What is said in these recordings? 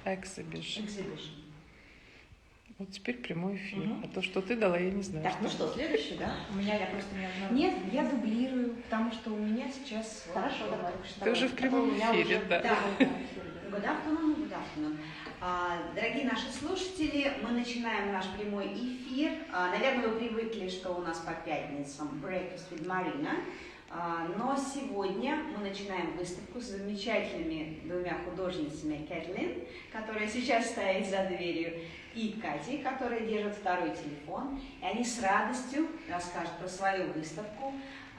Exhibition. Вот теперь прямой эфир. Угу. А то, что ты дала, я не знаю. Так, ну что, следующий, да? У меня я просто не одна. Нет, я дублирую, потому что у меня сейчас... Хорошо, давай. Ты уже в прямом эфире, да. Good afternoon. Дорогие наши слушатели, мы начинаем наш прямой эфир. Наверное, вы привыкли, что у нас по пятницам Breakfast with Marina. Но сегодня мы начинаем выставку с замечательными двумя художницами Kathleen, которая сейчас стоит за дверью, и Катей, которая держит второй телефон. И они с радостью расскажут про свою выставку.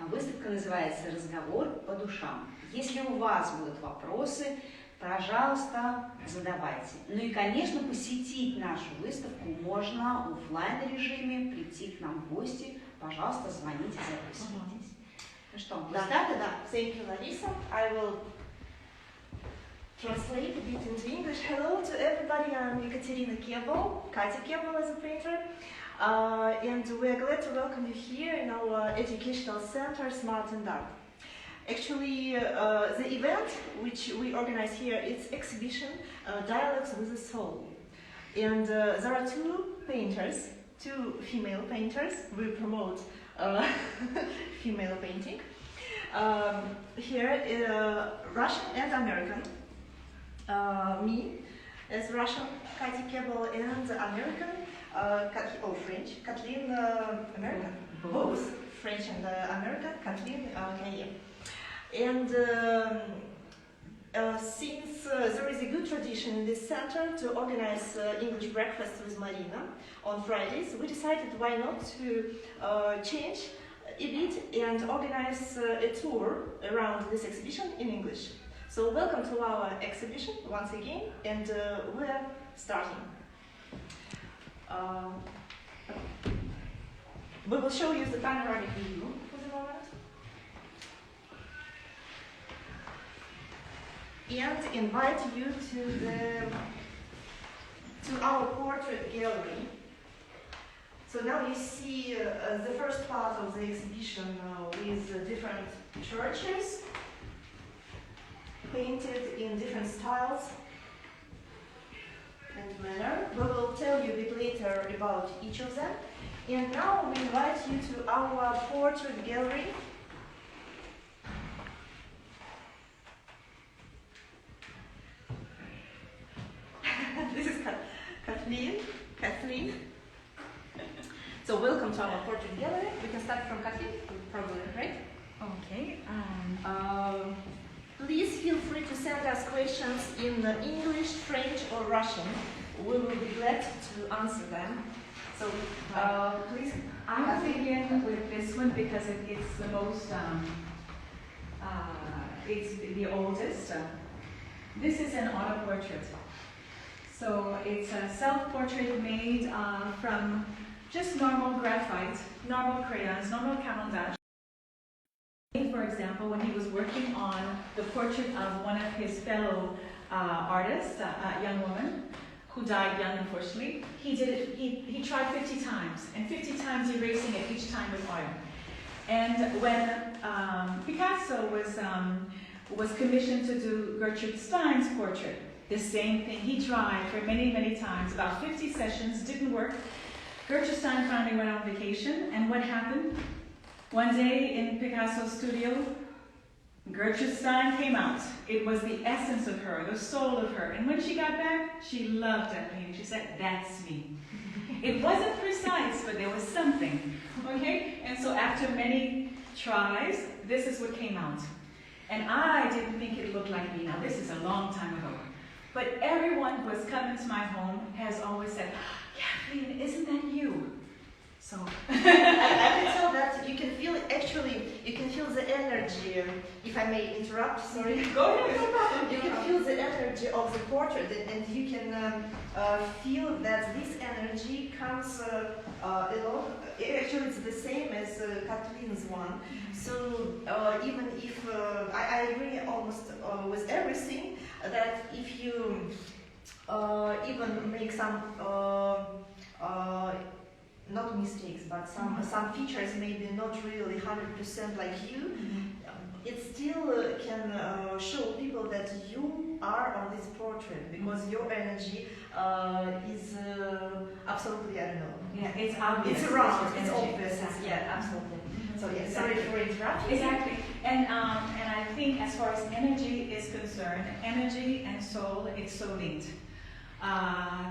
Выставка называется «Разговор по душам». Если у вас будут вопросы, пожалуйста, задавайте. Ну и, конечно, посетить нашу выставку можно в офлайн режиме, прийти к нам в гости. Пожалуйста, звоните, записывайтесь. Ну что, Да. Thank you, Larissa. I will translate a bit into English. Hello to everybody. I'm Kathleen Cailler, Katya Cailler as a painter. And we're glad to welcome you here in our educational center, Smart and Dark. Actually, the event which we organize here is exhibition Dialogues with the Soul. And there are two female painters. We promote female painting. Here, Russian and American. Me as Russian, Katya Cailler, and American, French, Kathleen, American. Both French and American, Kathleen Cailler. And since there is a good tradition in this center to organize English breakfast with Marina on Fridays, we decided why not to change a bit and organize a tour around this exhibition in English. So welcome to our exhibition once again, and we're starting. We will show you the panoramic view for the moment. And invite you to our portrait gallery. So now you see the first part of the exhibition with different churches painted in different styles and manner. We will tell you a bit later about each of them. And now we invite you to our portrait gallery. This is Kathleen. So welcome to our portrait gallery. We can start from Kathleen, probably, right? Okay. Please feel free to send us questions in English, French, or Russian. We will be glad to answer them. So please. I'm thinking with this one because it's the most, it's the oldest. This is an auto-portrait. So it's a self-portrait made from just normal graphite, normal crayons, normal camouflage. For example, when he was working on the portrait of one of his fellow artists, a young woman who died young, unfortunately, he tried 50 times, and 50 times erasing it, each time with oil. And when Picasso was commissioned to do Gertrude Stein's portrait, the same thing. He tried for many, many times, about 50 sessions, didn't work. Gertrude Stein finally went on vacation, and what happened? One day in Picasso's studio, Gertrude Stein came out. It was the essence of her, the soul of her. And when she got back, she loved that painting. She said, "That's me." It wasn't precise, but there was something. Okay? And so after many tries, this is what came out. And I didn't think it looked like me. Now, this is a long time ago. But everyone who has come into my home has always said, "Kathleen, isn't that you?" So I can tell that you can feel the energy. If I may interrupt, sorry. Go ahead, no problem. You can feel the energy of the portrait, and you can feel that this energy comes along. Actually, it's the same as Kathleen's one. So even if I agree almost with everything, that if you even make some not mistakes, but some features maybe not really 100% like you, it still can show people that you are on this portrait because your energy is absolutely, I don't know. Yeah, it's obvious. It's around. It's energy. obvious. Exactly. Yeah, absolutely. So yeah, Exactly. sorry for interrupting. Exactly, and I think as far as energy is concerned, energy and soul, it's so linked.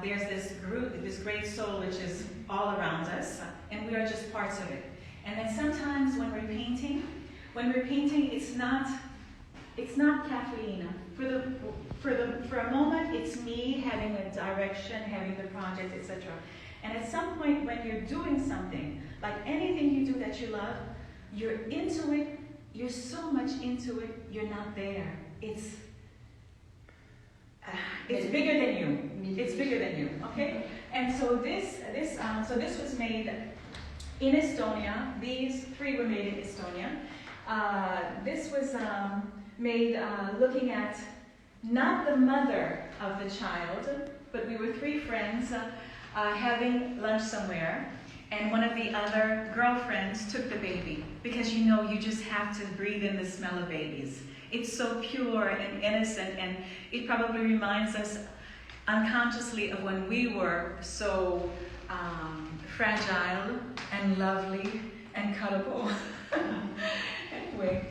There's this group, this great soul, which is all around us, and we are just parts of it. And then sometimes when we're painting, it's not Kathleen. For a moment, it's me having a direction, having the project, etc. And at some point, when you're doing something, like anything you do that you love, you're into it. You're so much into it. You're not there. It's bigger than you. It's bigger than you. Okay. And so this was made in Estonia. These three were made in Estonia. This was made looking at not the mother of the child, but we were three friends having lunch somewhere, and one of the other girlfriends took the baby because you just have to breathe in the smell of babies. It's so pure and innocent, and it probably reminds us unconsciously of when we were so fragile and lovely and cuddable. Anyway,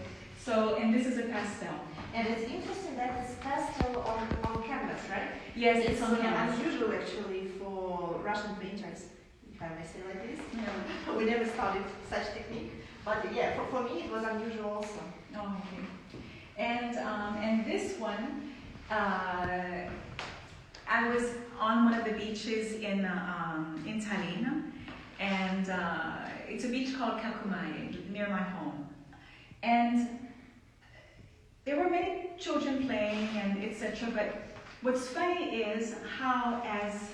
and this is a pastel. And it's interesting that it's pastel on canvas, right? Yes, it's on canvas. Unusual actually for Russian painters, if I may say like this. Yeah. We never studied such technique, but yeah, for me it was unusual also. Oh, okay. And this one, I was on one of the beaches in Tallinn, and it's a beach called Kakumai, near my home. And there were many children playing and etc. But what's funny is how, as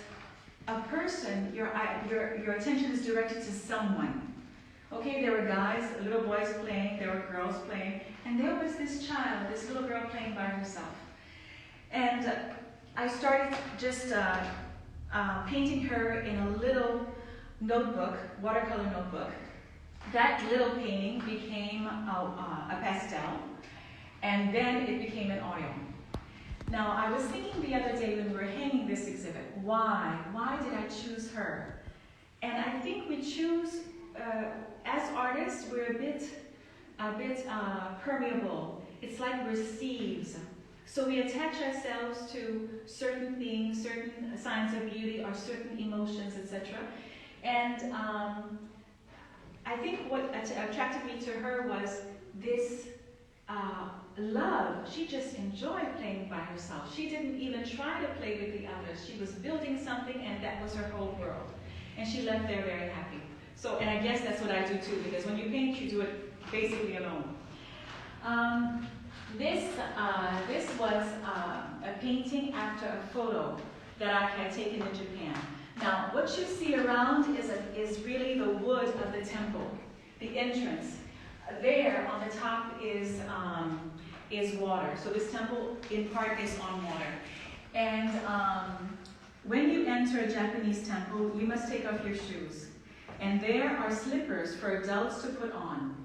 a person, your attention is directed to someone. Okay, there were guys, little boys playing, there were girls playing, and there was this child, this little girl playing by herself. And I started just painting her in a little notebook, watercolor notebook. That little painting became a pastel, and then it became an oil. Now, I was thinking the other day when we were hanging this exhibit, why? Why did I choose her? And I think we choose, as artists, we're a bit permeable. It's like we're sieves. So we attach ourselves to certain things, certain signs of beauty, or certain emotions, etc. And I think what attracted me to her was this love. She just enjoyed playing by herself. She didn't even try to play with the others. She was building something, and that was her whole world. And she left there very happy. So, and I guess that's what I do too, because when you paint, you do it basically alone. This was a painting after a photo that I had taken in Japan. Now, what you see around is really the wood of the temple, the entrance. There on the top is water. So this temple, in part, is on water. And when you enter a Japanese temple, you must take off your shoes. And there are slippers for adults to put on.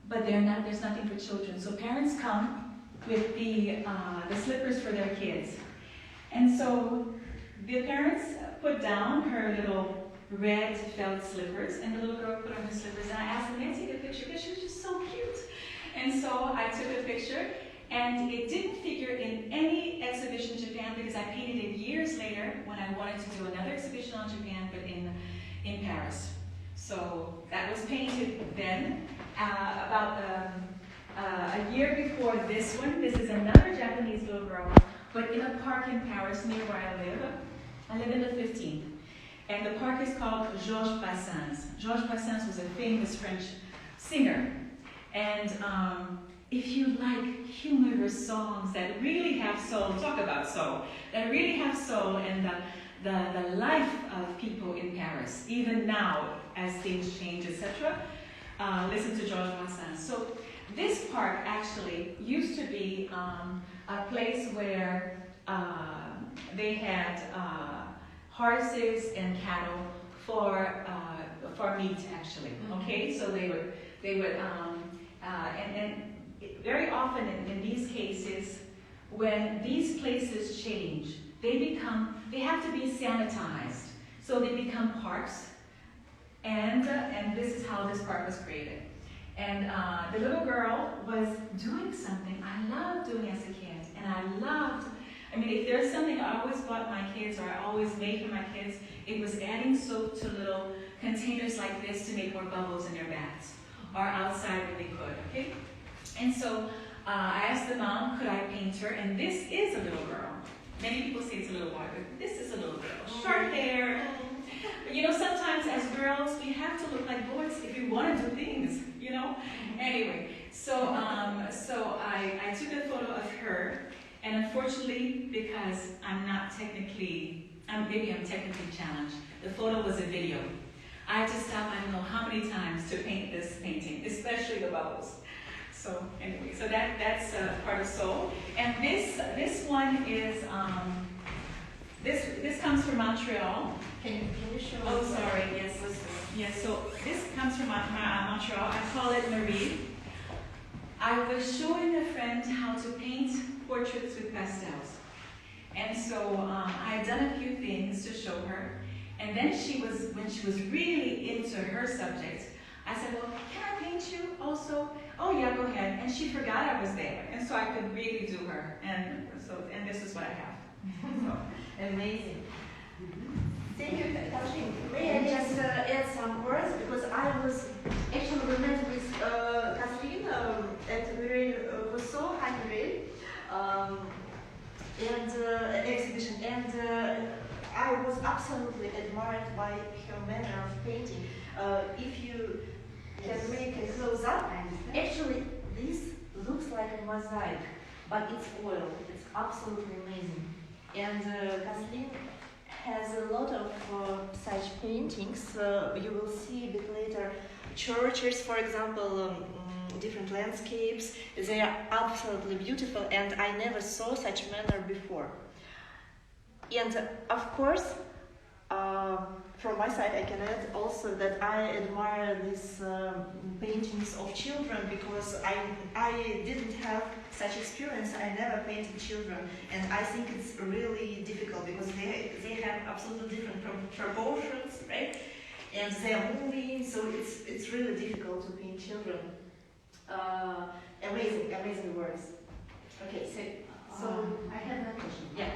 But there's nothing for children. So parents come with the slippers for their kids. And so the parents put down her little red felt slippers, and the little girl put on her slippers. And I asked them, may I take a picture? Because she was just so cute. And so I took a picture, and it didn't figure in any exhibition in Japan because I painted it years later when I wanted to do another exhibition on Japan, but in Paris. So that was painted then, about a year before this one. This is another Japanese little girl, but in a park in Paris near where I live. I live in the 15th. And the park is called Georges Brassens. Georges Brassens was a famous French singer. And if you like humorous songs that really have soul, talk about soul, that really have soul and the life of people in Paris, even now as things change, etc., listen to Georges Brassens. So this park actually used to be a place where they had horses and cattle for for meat actually. Okay, so they would very often in these cases, when these places change, they have to be sanitized. So they become parks, and this is how this park was created. And the little girl was doing something I loved doing as a kid, and I mean, if there's something I always bought my kids, or I always made for my kids, it was adding soap to little containers like this to make more bubbles in their baths, or outside when they could, okay? And so I asked the mom, could I paint her? And this is a little girl. Many people say it's a little boy, but this is a little girl. Short hair. But you know, sometimes as girls, we have to look like boys if we want to do things, you know? Anyway, so I took a photo of her, and unfortunately, because maybe I'm technically challenged, the photo was a video. I had to stop, I don't know how many times to paint this painting, especially the bubbles. So anyway, so that's part of Seoul. And this one is, this comes from Montreal. Can you show Oh, us? sorry, yes. Yes, so this comes from Montreal. I call it Marie. I was showing a friend how to paint portraits with pastels. And so I had done a few things to show her. And then when she was really into her subject, I said, well, can I paint you also? Oh yeah, go ahead. And she forgot I was there. And so I could really do her. And this is what I have. So. Amazing. Thank you, Kathleen. May I just add some words, because I was actually met with Kathleen at the Rousseau Hyper and exhibition, and I was absolutely admired by her manner of painting. If you can make a close up, actually this looks like a mosaic, but it's oil. It's absolutely amazing. And Kathleen has a lot of such paintings. You will see a bit later churches, for example, different landscapes. They are absolutely beautiful, and I never saw such manner before. And of course, from my side, I can add also that I admire these paintings of children, because I didn't have such experience. I never painted children, and I think it's really difficult because they have absolutely different proportions, right? And they are moving, so it's really difficult to paint children. Amazing words. Okay, so I have a question. yeah.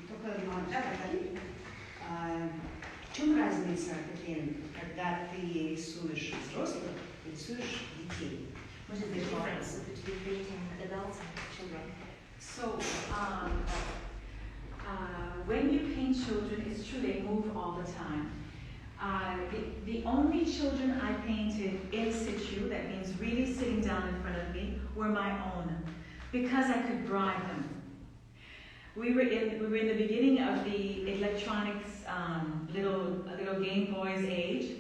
Только в чем разница, Катлин, когда ты рисуешь взрослых и рисуешь детей? What is the difference between painting adults and children? So, when you paint children, it's true they move all the time. The only children I painted in situ, that means really sitting down in front of me, were my own, because I could bribe them. We were in the beginning of the electronics little Game Boys age,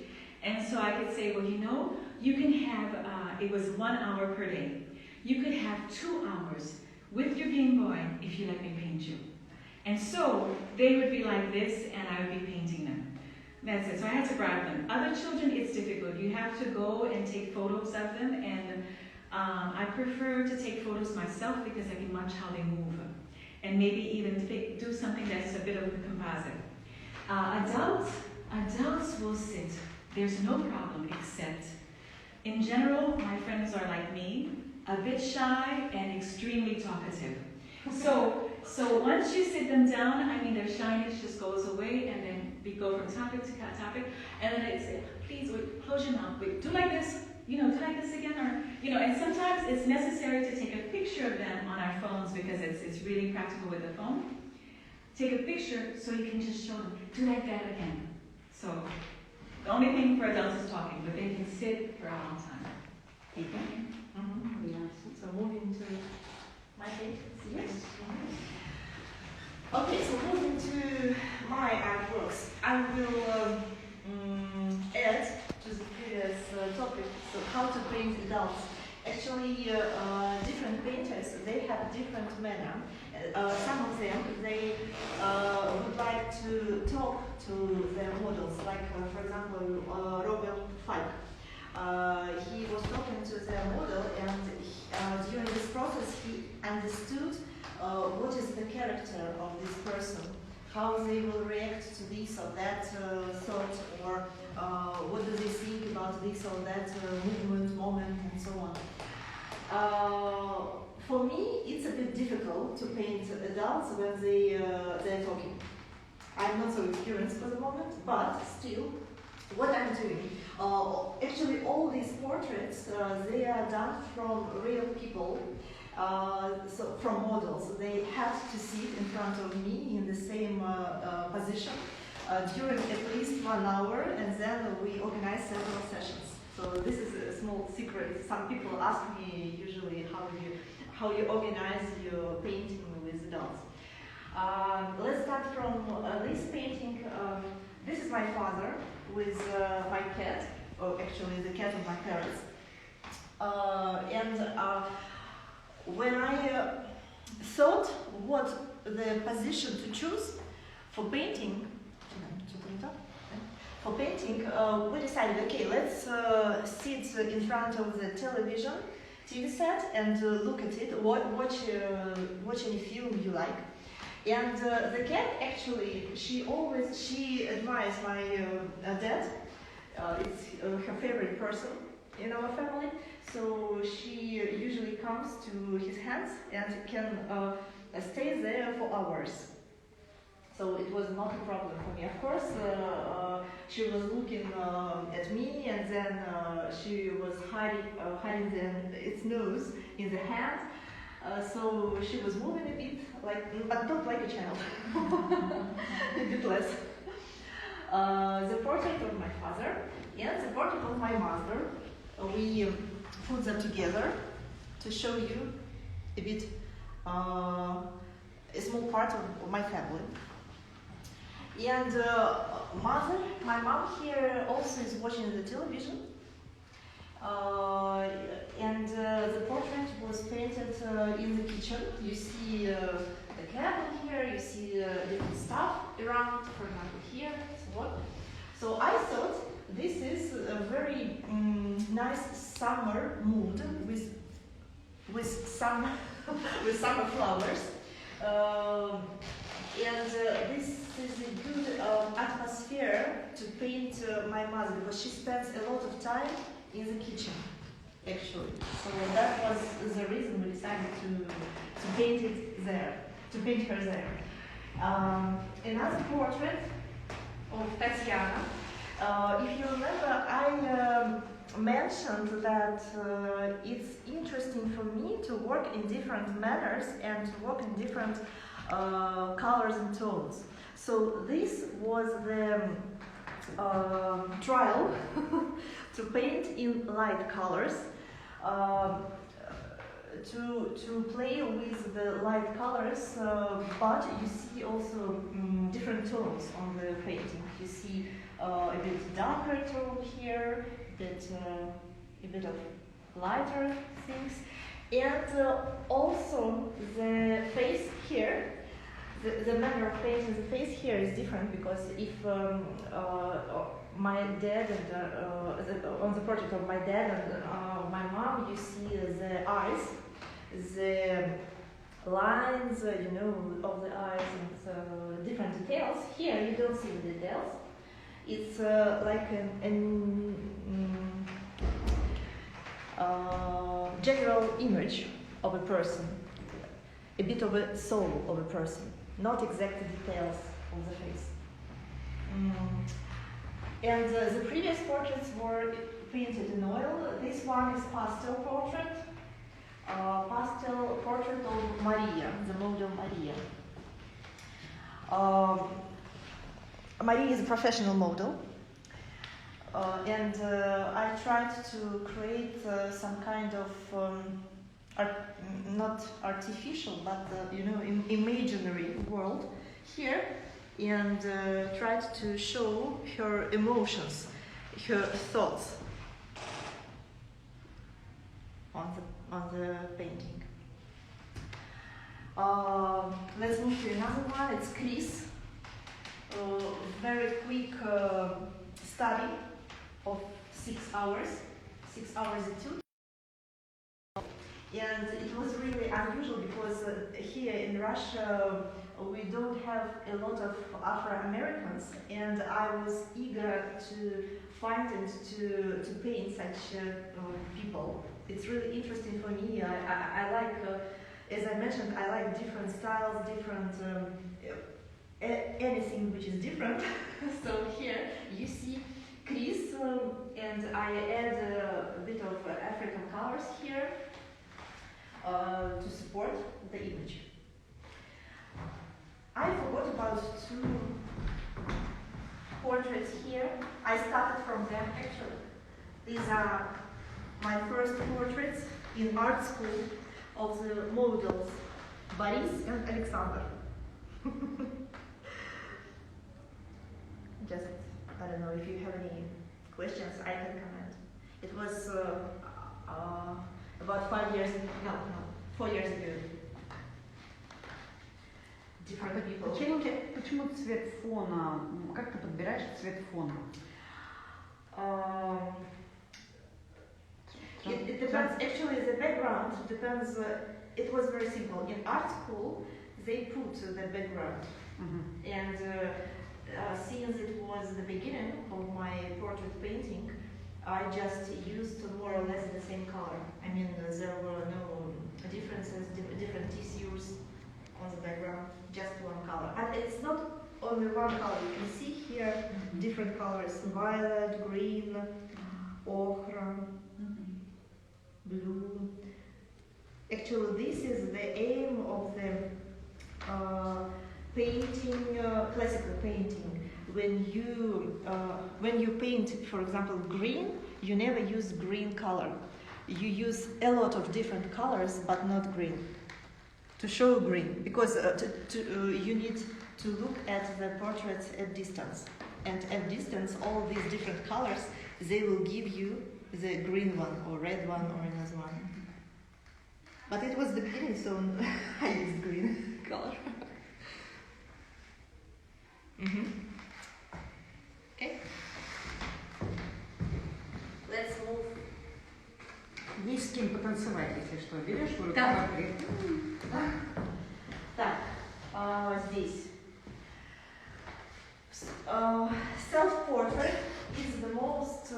and so I could say, well, you know, you can have it was 1 hour per day. You could have 2 hours with your Game Boy if you let me paint you. And so they would be like this, and I would be painting them. That's it. So I had to bribe them. Other children, it's difficult. You have to go and take photos of them, and I prefer to take photos myself because I can watch how they move. And maybe even do something that's a bit of a composite. Adults will sit. There's no problem, except, in general, my friends are like me, a bit shy and extremely talkative. So once you sit them down, I mean, their shyness just goes away, and then we go from topic to topic, and then they say, please, wait, close your mouth, wait, do like this, do like this again, or, and sometimes it's necessary to take a picture of them on our phones because it's really practical with the phone. Take a picture so you can just show them, do like that again. So the only thing for adults is talking, but they can sit for a long time. So moving to my page. Yes. Okay, so moving to my artworks, I will add to the previous topic, so how to paint adults. Actually, different painters, they have different manner. Some of them, they would like to talk to their models, like for example Robert Falk. He was talking to their model, and during this process he understood what is the character of this person, how they will react to this or that thought, or what do they think about this or that movement, moment, and so on. For me, it's a bit difficult to paint adults when they're talking. I'm not so experienced for the moment, but still, what I'm doing, actually all these portraits, they are done from real people, so from models. They have to sit in front of me in the same position during at least 1 hour, and then we organize several sessions. So this is a small secret. Some people ask me usually how you organize your painting with adults. Let's start from this painting. This is my father with my cat, or actually the cat of my parents. When I thought what the position to choose for painting, we decided, okay, let's sit in front of the TV set and look at it, watch any film you like. And the cat, actually, she admires my dad. It's her favorite person in our family. So she usually comes to his hands and can stay there for hours. So it was not a problem for me. Of course, she was looking at me, and then she was hiding its nose in the hand. So she was moving a bit, but not like a child, a bit less. The portrait of my father and the portrait of my mother, we put them together to show you a bit a small part of my family. And my mom here also is watching the television. The portrait was painted in the kitchen. You see the cabin here, you see different stuff around, for example here, so on. So I thought this is a very nice summer mood with summer flowers. This is a good atmosphere to paint my mother, because she spends a lot of time in the kitchen, actually. So that was the reason we decided to paint it there, to paint her there. Another portrait of Tatiana. If you remember, I mentioned that it's interesting for me to work in different manners and to work in different colors and tones. So this was the trial to paint in light colors, to play with the light colors, but you see also different tones on the painting. You see a bit darker tone here, a bit of lighter things, and also the face here. The manner of painting the face here is different, because if my dad and on the portrait of my dad and my mom, you see the eyes, the lines, of the eyes and different details. Here you don't see the details. It's like an general image of a person, a bit of a soul of a person, not exact details of the face. And the previous portraits were painted in oil. This one is pastel portrait. Pastel portrait of Maria, the model Maria. Maria is a professional model. And I tried to create some kind of not artificial, but imaginary world here, and tried to show her emotions, her thoughts on the painting. Let's move to another one. It's Chris. very quick study of 6 hours. 6 hours it took. And it was really unusual because here in Russia we don't have a lot of Afro-Americans, and I was eager to find and to paint such people. It's really interesting for me. I like, as I mentioned, I like different styles, different anything which is different. So here you see crease, and I add a bit of African colors here to support the image. I forgot about 2 portraits here. I started from them actually. These are my first portraits in art school of the models Boris and Alexander. Just, I don't know if you have any questions, I can comment. It was about 4 years ago. Different people. Почему цвет фона? Как ты подбираешь цвет фона? It depends. Actually, the background depends. It was very simple. In art school, they put the background, and since it was the beginning of my portrait painting, I just used more or less the same color. I mean, there were no differences, different tissues on the background, just one color. And it's not only one color. You can see here different colors: violet, green, ochre, blue. Actually, this is the aim of the painting, classical painting. When you paint, for example, green, you never use green color. You use a lot of different colors, but not green, to show green, because you need to look at the portraits at distance, and at distance, all these different colors, they will give you the green one, or red one, or another one. But it was the beginning, so I used green color. Okay. Let's move. Есть с кем потанцевать, если что. Берешь в руку портрет. Так, здесь. Self-portrait is the most,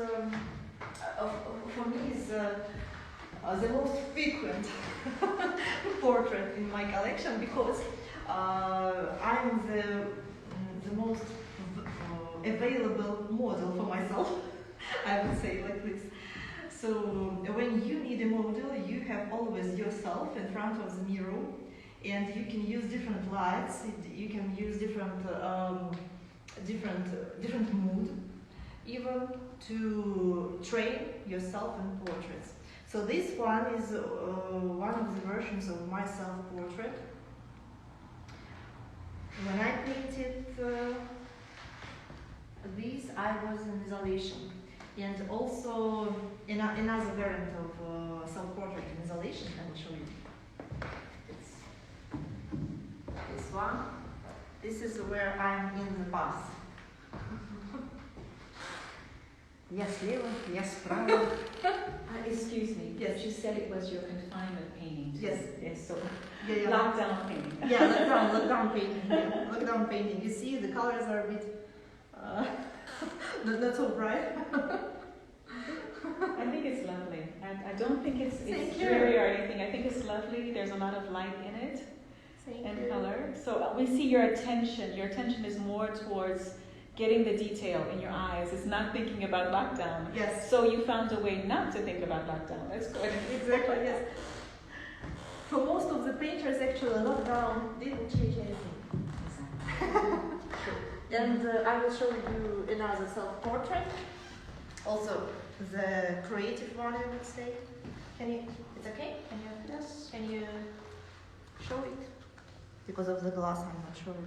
for me, is the most frequent portrait in my collection, because I'm the most available model for myself, I would say like this. So when you need a model, you have always yourself in front of the mirror, and you can use different lights, you can use different mood, even to train yourself in portraits. So this one is one of the versions of my self-portrait. When I painted these, I was in isolation, and also another variant of self-portrait in isolation. I will show you. It's this one. This is where I'm in the bus. Я слева, я справа. Excuse me. Yes. You said it was your confinement painting. Yes. Yes. So Yeah. lockdown painting. Yeah, lockdown painting. Yeah. Lockdown painting. You see, the colors are a bit not so bright. I think it's lovely. I don't think it's Thank you. dreary or anything. I think it's lovely. There's a lot of light in it and color. So we see your attention. Your attention is more towards getting the detail in your eyes. It's not thinking about lockdown. Yes. So you found a way not to think about lockdown. That's good. Exactly. Yes. For most of the painters, actually, lockdown didn't change anything. And I will show you another self-portrait. Also, the creative one, I would say. Can you? It's okay. Can you? Yes. Can you show it? Because of the glass, I'm not sure.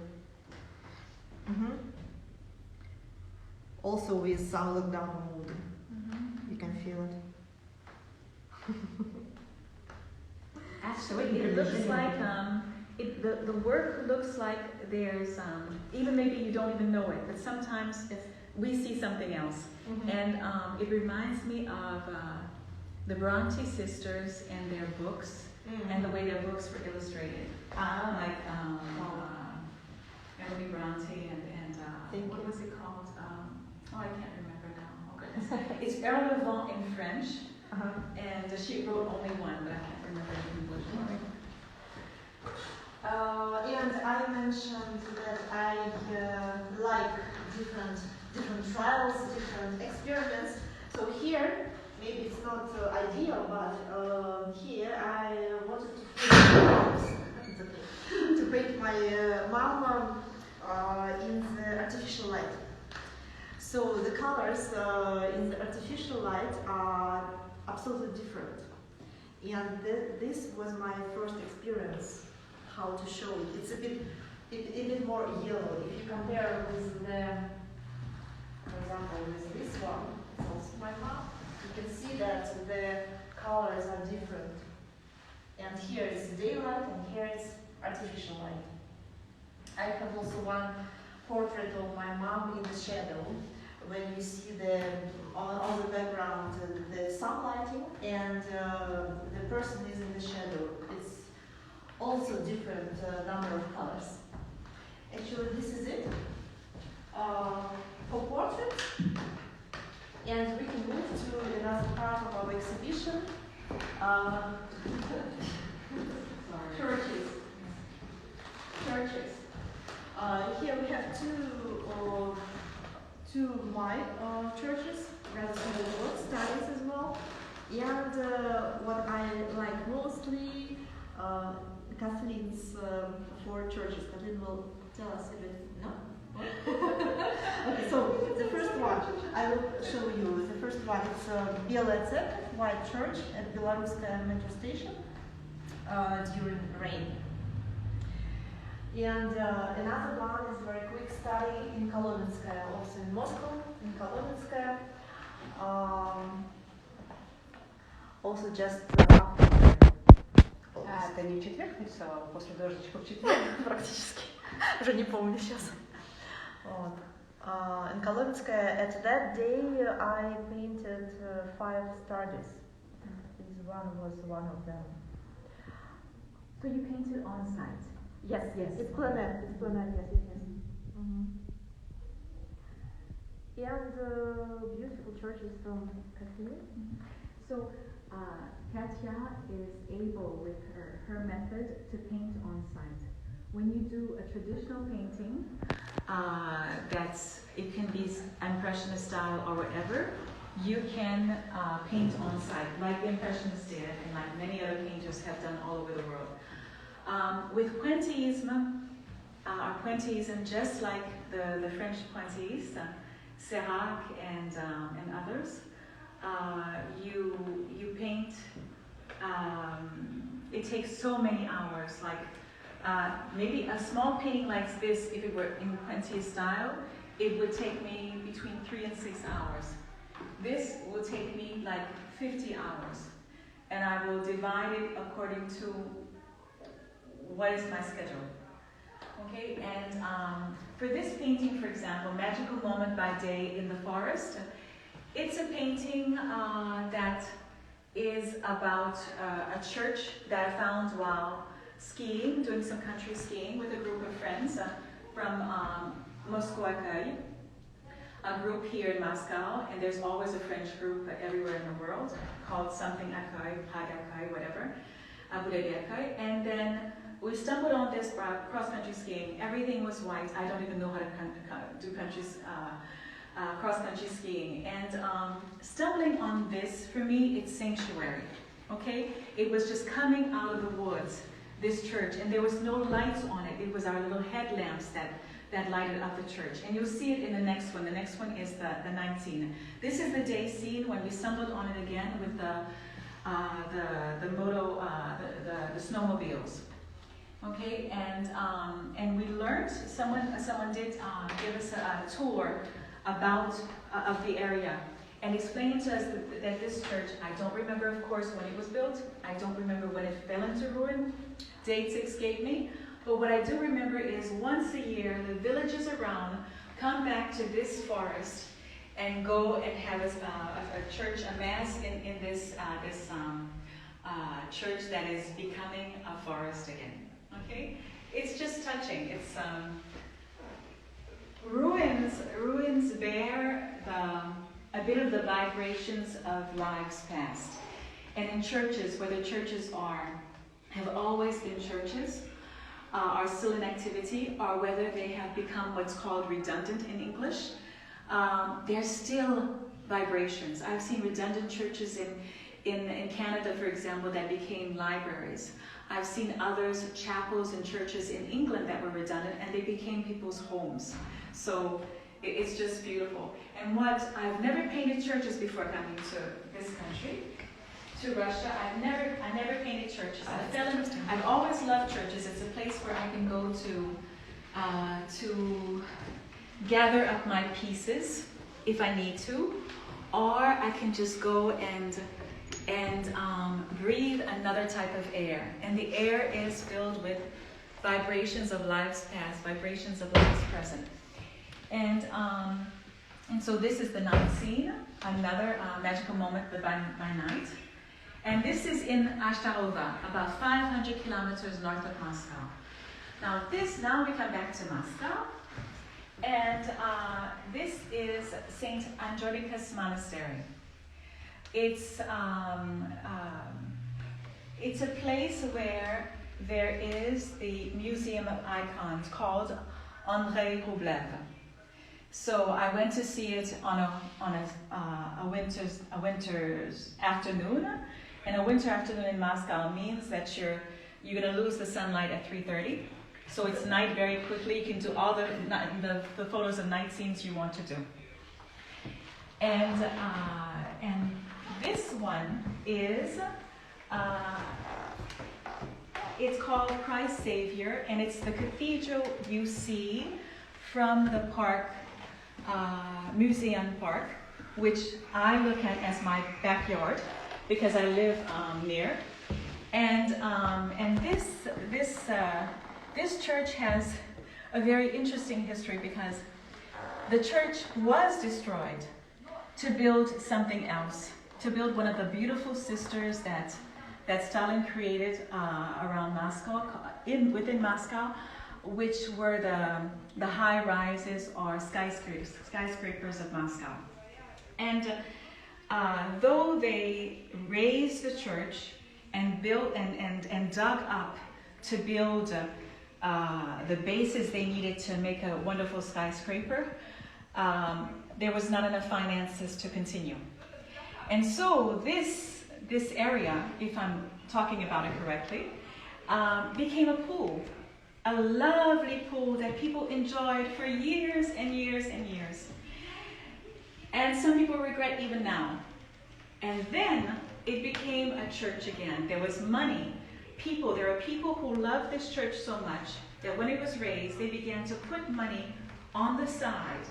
Also with some lockdown mood. You can feel it. Actually, it looks like the work looks like there's, even maybe you don't even know it, but sometimes we see something else. Mm-hmm. And it reminds me of the Bronte sisters and their books, and the way their books were illustrated. Like Emily Bronte and what was it called? I can't remember now. Oh goodness. It's Irrelevant in French, and she wrote only one, but I can't remember it in English. And I mentioned that I like different trials, different experiments. So here, maybe it's not ideal, but here I wanted to paint my mom in the artificial light. So the colors in the artificial light are absolutely different. And this was my first experience, how to show it. It's a bit more yellow. If you compare with for example, with this one, it's also my mom, you can see that the colors are different. And here is daylight, and here is artificial light. I have also one portrait of my mom in the shadow, when you see on the background the sun lighting, and the person is in the shadow. It's also different number of colors. Actually, this is it for portraits, and we can move to another part of our exhibition. Churches. Here we have two of my churches, rather small work studies as well. And what I like mostly, Cathleens 4 churches. Kathleen will tell us a bit. No? Okay, so the first one, I will show you. The first one is Белая Церковь, White Church at Белорусская metro station during rain. And another one is a very quick study in Kolonenskaya, also in Moscow, in Kolonenskaya. Also just after. Это не в четверг, после дождичка в четверг Практически. Уже не помню сейчас. Вот. In Kolonenskaya, at that day, I painted 5 stars. This one was one of them. So you painted on site? Yes. It's plein air. Yes. Mm-hmm. And beautiful churches from Kathleen. So Katya is able, with her method, to paint on site. When you do a traditional painting, it can be Impressionist style or whatever, you can paint on site, like the Impressionists did, and like many other painters have done all over the world. With Pointillism, just like the French pointillistes, Serac and others, you paint. It takes so many hours. Like maybe a small painting like this, if it were in Pointillist style, it would take me between 3 and 6 hours. This will take me like 50 hours, and I will divide it according to what is my schedule. Okay, and for this painting, for example, Magical Moment by Day in the Forest, it's a painting that is about a church that I found while skiing, doing some country skiing with a group of friends from Moscow Accueil, a group here in Moscow, and there's always a French group everywhere in the world called something Accueil, Prague Accueil, whatever, Abu Dhabi Accueil, and then we stumbled on this cross-country skiing. Everything was white. I don't even know how to do cross-country skiing. And stumbling on this, for me, it's sanctuary, okay? It was just coming out of the woods, this church, and there was no lights on it. It was our little headlamps that lighted up the church. And you'll see it in the next one. The next one is the night scene. This is the day scene when we stumbled on it again with the snowmobiles. Okay, and we learned. Someone did give us a tour about of the area and explained to us that this church. I don't remember, of course, when it was built. I don't remember when it fell into ruin. Dates escape me. But what I do remember is once a year, the villages around come back to this forest and go and have a church, a mass in this church that is becoming a forest again. Okay, it's just touching. It's ruins bear a bit of the vibrations of lives past, and in churches, where the churches have always been churches, are still in activity, or whether they have become what's called redundant in English. There's still vibrations. I've seen redundant churches in Canada, for example, that became libraries. I've seen others, chapels and churches in England that were redundant, and they became people's homes. So it's just beautiful. And I've never painted churches before coming to this country, to Russia. I never painted churches. I've always loved churches. It's a place where I can go to gather up my pieces if I need to, or I can just go and breathe another type of air. And the air is filled with vibrations of lives past, vibrations of lives present. And so this is the night scene, another magical moment by night. And this is in Ashtarova, about 500 kilometers north of Moscow. Now we come back to Moscow. And this is St. Andronika's Monastery. It's a place where there is the Museum of Icons called Andrei Rublev. So I went to see it on a winter's afternoon, and a winter afternoon in Moscow means that you're going to lose the sunlight at 3:30. So it's night very quickly. You can do all the photos of night scenes you want to do. And this one is it's called Christ Savior, and it's the cathedral you see from the park, Museum Park, which I look at as my backyard because I live near. And this church has a very interesting history because the church was destroyed to build something else, to build one of the beautiful sisters that Stalin created around Moscow, within Moscow, which were the high rises or skyscrapers of Moscow. And though they raised the church and built and dug up to build the bases they needed to make a wonderful skyscraper, there was not enough finances to continue. And so this area, if I'm talking about it correctly, became a pool, a lovely pool that people enjoyed for years and years and years. And some people regret even now. And then it became a church again. There was money. There are people who loved this church so much that when it was raised, they began to put money on the side,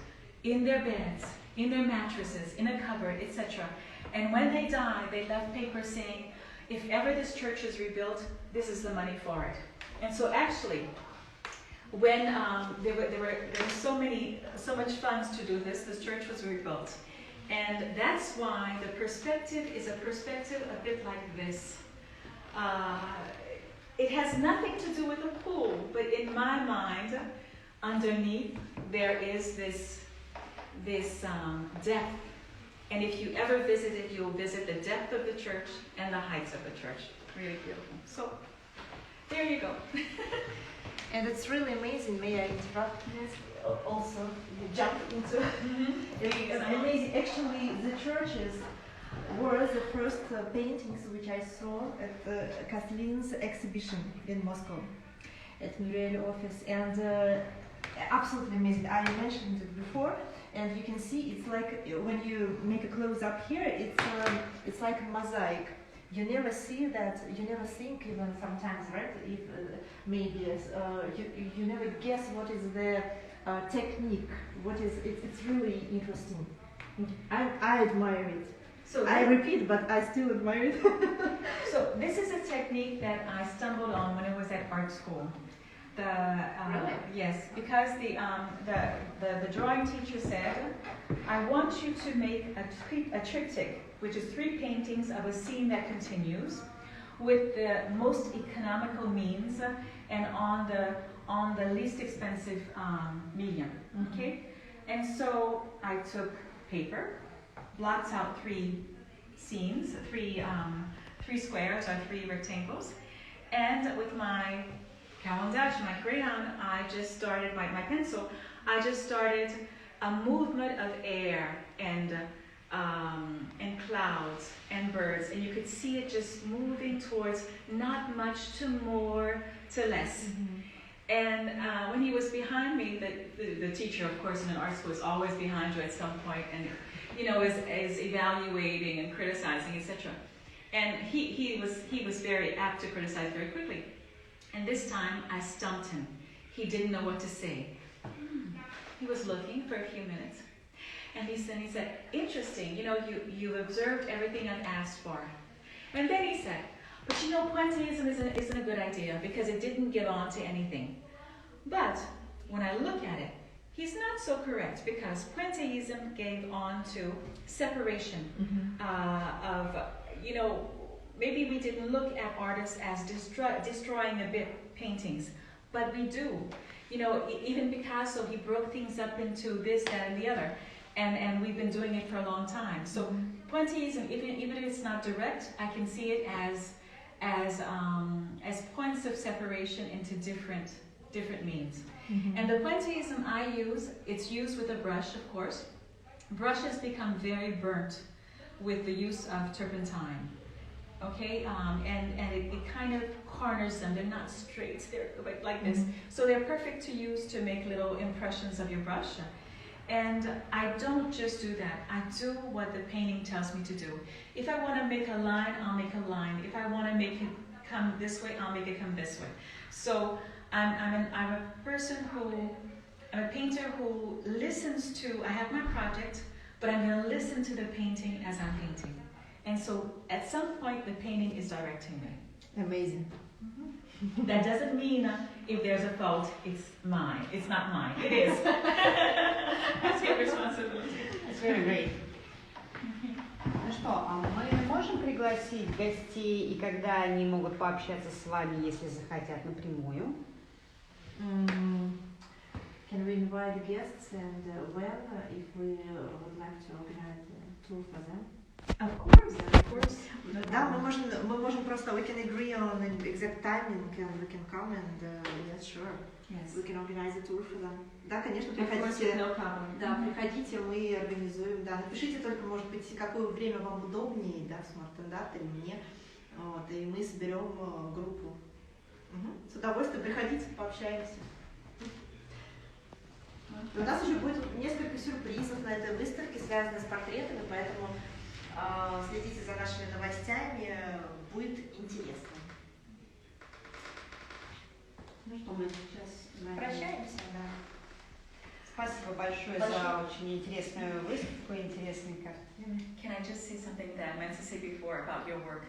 in their beds, in their mattresses, in a cupboard, etc. And when they died, they left papers saying, if ever this church is rebuilt, this is the money for it. And so actually, when there were so much funds to do this church was rebuilt. And that's why the perspective is a perspective a bit like this. It has nothing to do with the pool, but in my mind, underneath there is this depth. And if you ever visit it, you'll visit the depth of the church and the heights of the church. Really beautiful. So there you go. And it's really amazing. May I interrupt? Yes. Also, you jumped into. It's amazing. Actually, the churches were the first paintings which I saw at the Kathleens exhibition in Moscow, at Muriel office, and absolutely amazing. I mentioned it before, and you can see it's like when you make a close up here, it's like a mosaic. You never see that. You never think even sometimes, right? If maybe you never guess what is the technique. What is it's really interesting. I admire it. So I repeat, but I still admire it. So this is a technique that I stumbled on when I was at art school. Really? Yes, because the drawing teacher said, I want you to make a triptych, which is 3 paintings of a scene that continues, with the most economical means and on the least expensive medium. Okay, and so I took paper, blocked out 3 scenes, 3 squares or 3 rectangles, and with my calendash, my crayon, I just started my pencil. I just started a movement of air and clouds and birds, and you could see it just moving towards not much to more to less. And when he was behind me, the teacher, of course, in an art school is always behind you at some point, and is evaluating and criticizing, etc. And he was very apt to criticize very quickly. And this time I stumped him. He didn't know what to say. He was looking for a few minutes. And he said, interesting, you observed everything I've asked for. And then he said, but pointillism isn't a good idea because it didn't give on to anything. But when I look at it, he's not so correct because pointillism gave on to separation of, maybe we didn't look at artists as destroying a bit paintings, but we do. Even Picasso, he broke things up into this, that, and the other. And we've been doing it for a long time. So pointillism, even if it's not direct, I can see it as points of separation into different means. And the pointillism I use, it's used with a brush, of course. Brushes become very burnt with the use of turpentine. Okay, and it kind of corners them. They're not straight. They're like this. So they're perfect to use to make little impressions of your brush. And I don't just do that. I do what the painting tells me to do. If I want to make a line, I'll make a line. If I want to make it come this way, I'll make it come this way. So I'm a painter who listens to, I have my project, but I'm going to listen to the painting as I'm painting. And so at some point, the painting is directing me. Amazing. That doesn't mean if there's a fault, it's mine. It's not mine. It is. That's your responsibility. It's very great. Ну что, мы можем пригласить гостей, и когда они могут пообщаться с вами, если захотят, напрямую? Can we invite guests and when, if we would like to organize a tour for them? Of course. Да, мы можем просто, we can agree on the exact timing and we can come and yes, sure. Yes. We can organize a tour for them. Да, конечно, приходите. приходите. Да, приходите, мы организуем. Да, напишите только, может быть, какое время вам удобнее, да, с Мартендарт или мне. Вот, и мы соберем группу. С удовольствием приходите, пообщаемся. У нас еще будет несколько сюрпризов на этой выставке, связанных с портретами, поэтому следите за нашими новостями, будет интересно. Ну что, мы сейчас Прощаемся. Да. Спасибо большое за очень интересную выставку, интересные картины. Can I just say something that I meant to say before about your work?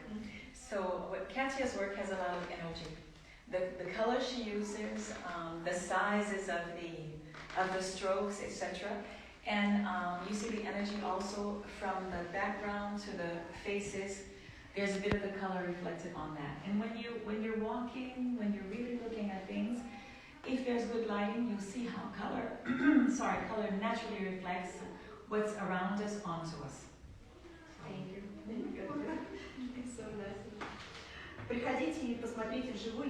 So, Katya's work has a lot of energy. The color she uses, the sizes of the strokes, etc. And you see the energy also from the background to the faces. There's a bit of the color reflected on that. And when you're walking, when you're really looking at things, if there's good lighting, you'll see how color naturally reflects what's around us onto us. Thank you. It's so nice. Приходите и посмотрите вживую.